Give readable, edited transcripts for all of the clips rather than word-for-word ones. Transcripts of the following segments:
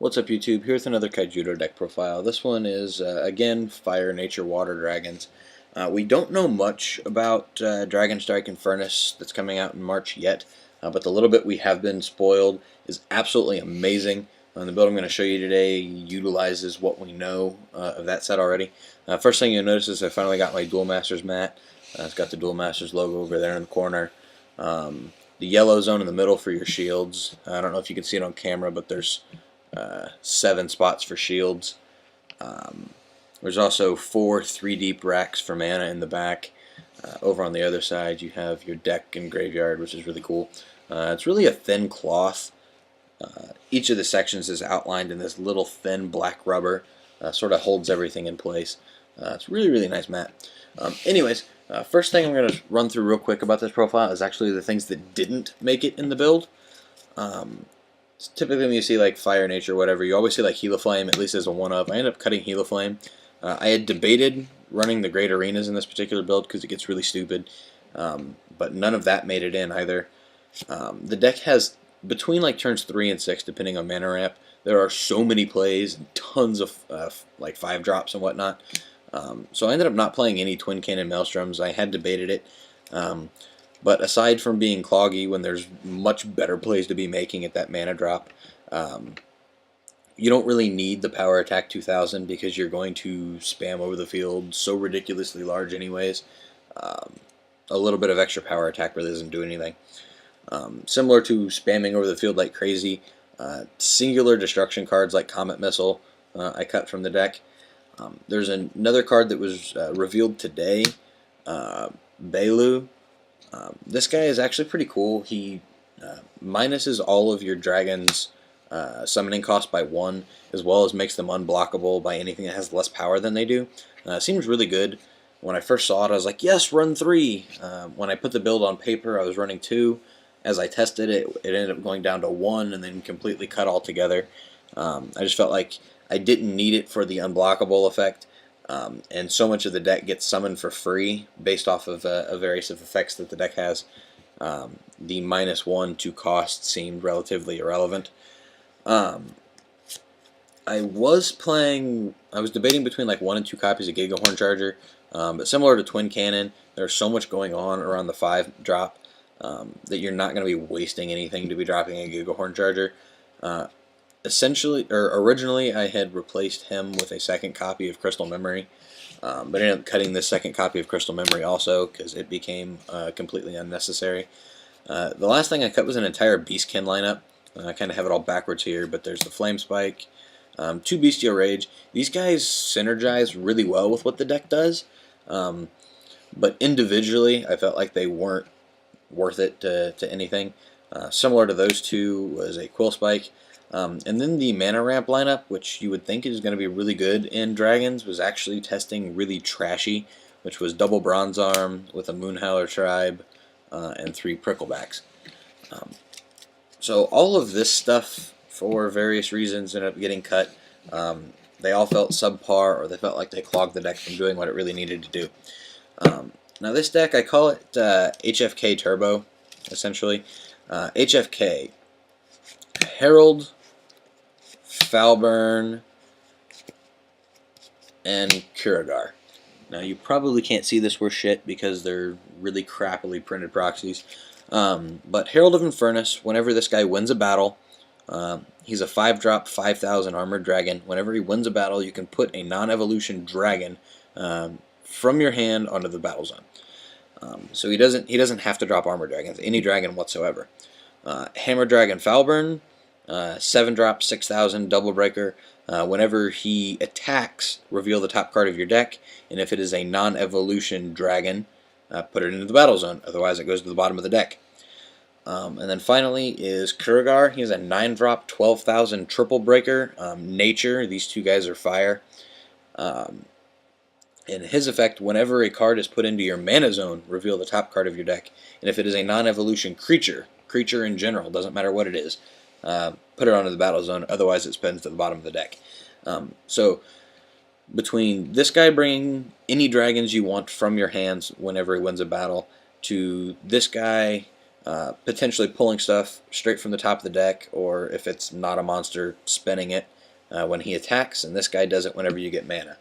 What's up YouTube? Here's another Kaijudo deck profile. This one is, again, Fire, Nature, Water Dragons. We don't know much about Dragon Strike and Furnace that's coming out in March yet, but the little bit we have been spoiled is absolutely amazing. The build I'm going to show you today utilizes what we know of that set already. First thing you'll notice is I finally got my Duel Masters mat. It's got the Duel Masters logo over there in the corner. The yellow zone in the middle for your shields. I don't know if you can see it on camera, but there's 7 spots for shields. There's also 4 3-deep racks for mana in the back. Over on the other side you have your deck and graveyard, which is really cool. It's really a thin cloth. Each of the sections is outlined in this little thin black rubber. Sort of holds everything in place. It's really nice mat. Anyways, first thing I'm going to run through real quick about this profile is actually the things that didn't make it in the build. Typically when you see like Fire, Nature, whatever, you always see like Heliflame, at least as a one-of. I ended up cutting Heliflame. I had debated running the Great Arenas in this particular build because it gets really stupid, but none of that made it in either. The deck has, between like turns 3 and 6, depending on mana ramp, there are so many plays and tons of like 5-drops and whatnot. So I ended up not playing any Twin Cannon Maelstroms. I had debated it. But aside from being cloggy when there's much better plays to be making at that mana drop, you don't really need the Power Attack 2000 because you're going to spam over the field so ridiculously large anyways. A little bit of extra Power Attack really doesn't do anything. Similar to spamming over the field like crazy, singular destruction cards like Comet Missile I cut from the deck. There's another card that was revealed today, Bailu. This guy is actually pretty cool. He minuses all of your dragons' summoning cost by 1, as well as makes them unblockable by anything that has less power than they do. Seems really good. When I first saw it, I was like, yes, run 3. When I put the build on paper, I was running 2. As I tested it, it ended up going down to 1 and then completely cut altogether. I just felt like I didn't need it for the unblockable effect. And so much of the deck gets summoned for free based off of various effects that the deck has. The -1 to cost seemed relatively irrelevant. I was debating between like 1 and 2 copies of Gigahorn Charger, but similar to Twin Cannon, there's so much going on around the 5-drop that you're not going to be wasting anything to be dropping a Gigahorn Charger. Originally I had replaced him with a 2nd copy of Crystal Memory, but I ended up cutting this 2nd copy of Crystal Memory also because it became completely unnecessary. The last thing I cut was an entire Beastkin lineup. I kind of have it all backwards here, but there's the Flame Spike, 2 Bestial Rage. These guys synergize really well with what the deck does, but individually I felt like they weren't worth it to anything. Similar to those 2 was a Quill Spike. And then the Mana Ramp lineup, which you would think is going to be really good in Dragons, was actually testing really trashy, which was double Bronze Arm with a Moonhowler Tribe and 3 Pricklebacks. So all of this stuff, for various reasons, ended up getting cut. They all felt subpar, or they felt like they clogged the deck from doing what it really needed to do. Now this deck, I call it HFK Turbo, essentially. HFK, Herald, Falburn, and Kuragar. Now you probably can't see this worth shit because they're really crappily printed proxies. But Herald of Infernus, whenever this guy wins a battle, he's a 5-drop, 5,000 armored dragon. Whenever he wins a battle, you can put a non-evolution dragon from your hand onto the battle zone. So he doesn't have to drop armored dragons, any dragon whatsoever. Hammer Dragon Falburn, 7-drop, 6,000 double breaker. Whenever he attacks, reveal the top card of your deck, and if it is a non-evolution dragon, put it into the battle zone. Otherwise, it goes to the bottom of the deck. And then finally is Kuragar. He's a 9-drop, 12,000 triple breaker. Nature. These 2 guys are fire. In his effect, whenever a card is put into your mana zone, reveal the top card of your deck. And if it is a non-evolution creature in general, doesn't matter what it is, put it onto the battle zone. Otherwise, it spins to the bottom of the deck. So between this guy bringing any dragons you want from your hands whenever he wins a battle, to this guy potentially pulling stuff straight from the top of the deck, or if it's not a monster, spinning it when he attacks, and this guy does it whenever you get mana.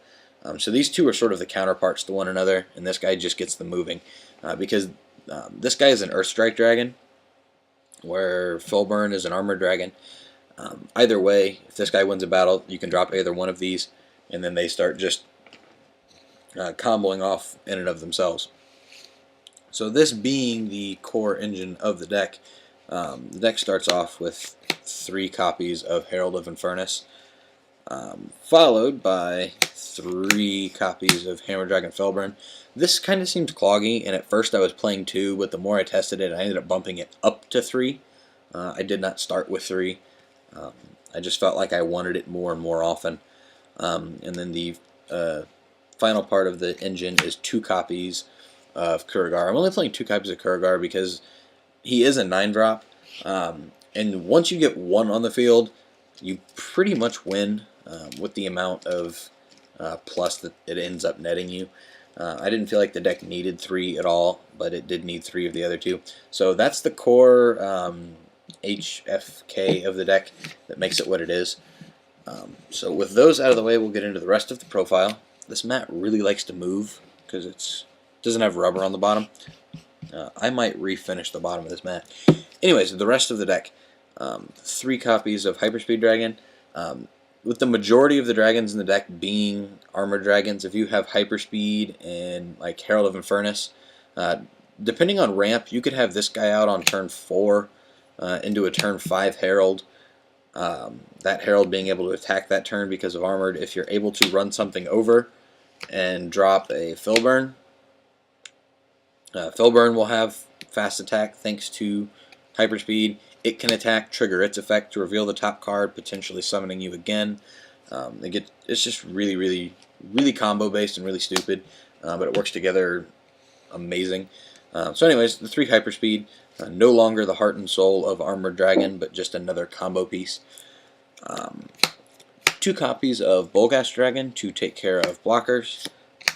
So these two are sort of the counterparts to one another, and this guy just gets them moving, because this guy is an Earthstrike Dragon, where Filburn is an Armored Dragon. Either way, if this guy wins a battle, you can drop either one of these, and then they start just comboing off in and of themselves. So this being the core engine of the deck starts off with 3 copies of Herald of Infernus, followed by 3 copies of Hammer Dragon Felburn. This kind of seems cloggy, and at first I was playing 2, but the more I tested it, I ended up bumping it up to 3. I did not start with 3. I just felt like I wanted it more and more often. And then the final part of the engine is 2 copies of Kurigar. I'm only playing 2 copies of Kurigar because he is a 9-drop, and once you get 1 on the field, you pretty much win with the amount of plus that it ends up netting you. I didn't feel like the deck needed 3 at all, but it did need 3 of the other 2. So that's the core HFK of the deck that makes it what it is. So with those out of the way, we'll get into the rest of the profile. This mat really likes to move because it doesn't have rubber on the bottom. I might refinish the bottom of this mat. Anyways, the rest of the deck. 3 copies of Hyperspeed Dragon. With the majority of the dragons in the deck being armored dragons, if you have Hyperspeed and like Herald of Infernus, depending on ramp, you could have this guy out on turn 4 into a turn 5 Herald. That Herald being able to attack that turn because of armored. If you're able to run something over and drop a Filburn, Filburn will have fast attack thanks to Hyperspeed. It can attack, trigger its effect to reveal the top card, potentially summoning you again. It's just really, really, really combo based and really stupid, but it works together amazing. So anyways, the 3 Hyperspeed, no longer the heart and soul of Armored Dragon, but just another combo piece. 2 copies of Bolghast Dragon to take care of blockers.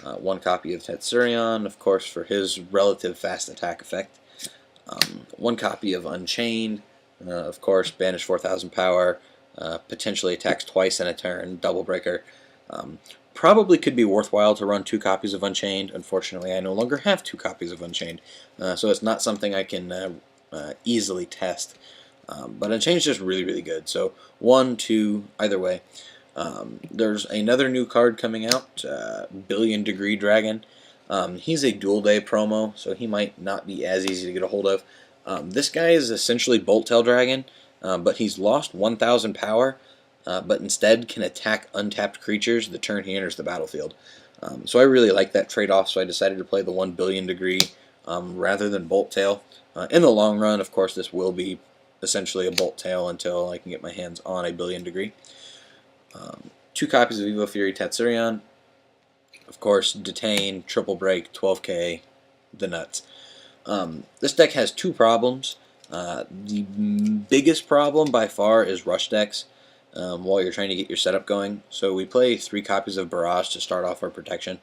1 copy of Tetsurion, of course, for his relative fast attack effect. 1 copy of Unchained, of course, banish 4,000 power, potentially attacks twice in a turn, double breaker. Probably could be worthwhile to run 2 copies of Unchained. Unfortunately, I no longer have 2 copies of Unchained, so it's not something I can easily test. But Unchained is just really, really good. So 1, 2, either way. There's another new card coming out, Billion Degree Dragon. He's a dual day promo, so he might not be as easy to get a hold of. This guy is essentially Bolt Tail Dragon, but he's lost 1,000 power, but instead can attack untapped creatures the turn he enters the battlefield. So I really like that trade-off, so I decided to play the 1 Billion Degree rather than Bolt Tail. In the long run, of course, this will be essentially a Bolt Tail until I can get my hands on a Billion Degree. 2 copies of Evo Fury Tetsurion. Of course, Detain, Triple Break, 12k, the nuts. This deck has 2 problems. The biggest problem by far is rush decks while you're trying to get your setup going. So we play 3 copies of Barrage to start off our protection.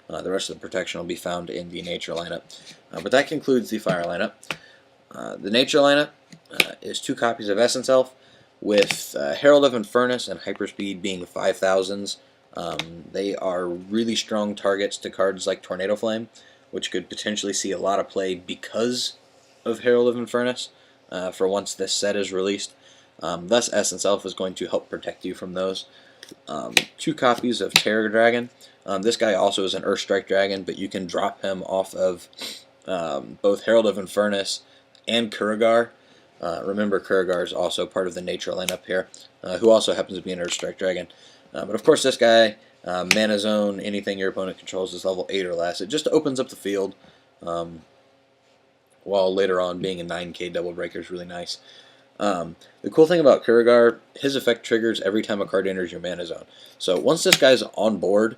The rest of the protection will be found in the Nature lineup. But that concludes the Fire lineup. The Nature lineup is 2 copies of Essence Elf, with Herald of Infernus and Hyperspeed being 5,000s. They are really strong targets to cards like Tornado Flame, which could potentially see a lot of play because of Herald of Infernus for once this set is released. Thus, Essence Elf is going to help protect you from those. 2 copies of Terror Dragon. This guy also is an Earthstrike Dragon, but you can drop him off of both Herald of Infernus and Kurigar. Remember, Kurigar is also part of the Nature lineup here, who also happens to be an Earthstrike Dragon. But of course, this guy, Mana Zone, anything your opponent controls is level 8 or less. It just opens up the field, while later on being a 9k double breaker is really nice. The cool thing about Kurigar, his effect triggers every time a card enters your Mana Zone. So once this guy's on board,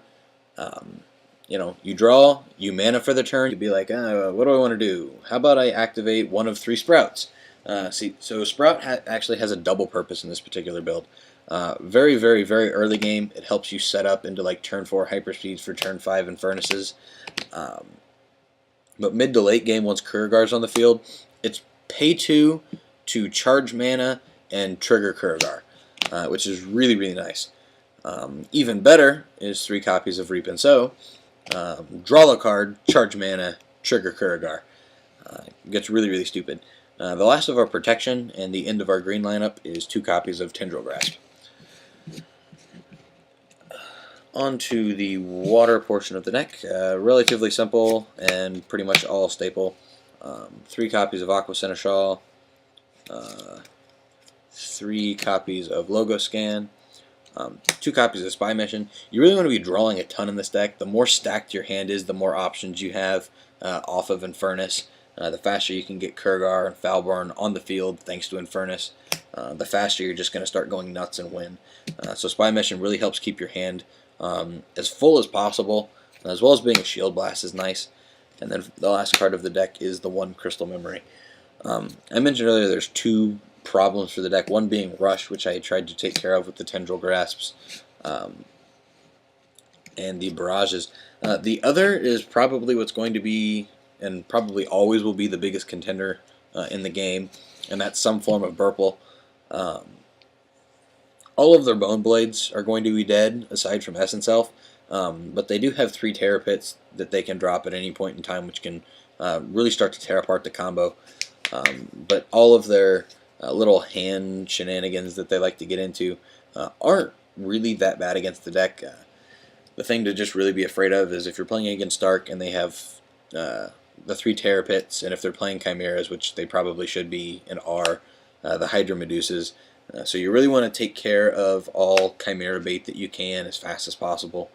you draw, you mana for the turn, you'd be like, what do I want to do? How about I activate one of 3 Sprouts? So Sprout actually has a double purpose in this particular build. Very, very, very early game, it helps you set up into like turn 4 Hyperspeeds for turn 5 Infernuses. But mid to late game, once Kurigar's on the field, it's pay 2 to charge mana and trigger Kurgar, which is really, really nice. Even better is 3 copies of Reap and Sow. Draw a card, charge mana, trigger Kurgar. It gets really, really stupid. The last of our protection and the end of our green lineup is 2 copies of Tendril Grasp. On to the water portion of the deck. Relatively simple and pretty much all staple. 3 copies of Aqua Seneschal, 3 copies of Logo Scan, 2 copies of Spy Mission. You really want to be drawing a ton in this deck. The more stacked your hand is, the more options you have off of Infernus. The faster you can get Kurgar and Falborn on the field thanks to Infernus, the faster you're just going to start going nuts and win. So Spy Mission really helps keep your hand as full as possible, as well as being a Shield Blast is nice. And then the last card of the deck is the 1 Crystal Memory. I mentioned earlier there's 2 problems for the deck, one being Rush, which I tried to take care of with the Tendril Grasps and the Barrages. The other is probably what's going to be, and probably always will be, the biggest contender in the game, and that's some form of Burple. All of their Bone Blades are going to be dead, aside from Essence Elf, but they do have 3 Terror Pits that they can drop at any point in time, which can really start to tear apart the combo. But all of their little hand shenanigans that they like to get into aren't really that bad against the deck. The thing to just really be afraid of is if you're playing against Dark and they have the 3 Terror Pits, and if they're playing Chimeras, which they probably should be and are, the Hydra Medusas. So you really want to take care of all Chimera bait that you can as fast as possible,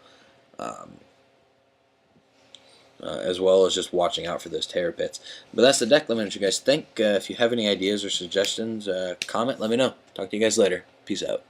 as well as just watching out for those Terror Pits. But that's the deck. Let me know what you guys think. If you have any ideas or suggestions, comment, let me know. Talk to you guys later. Peace out.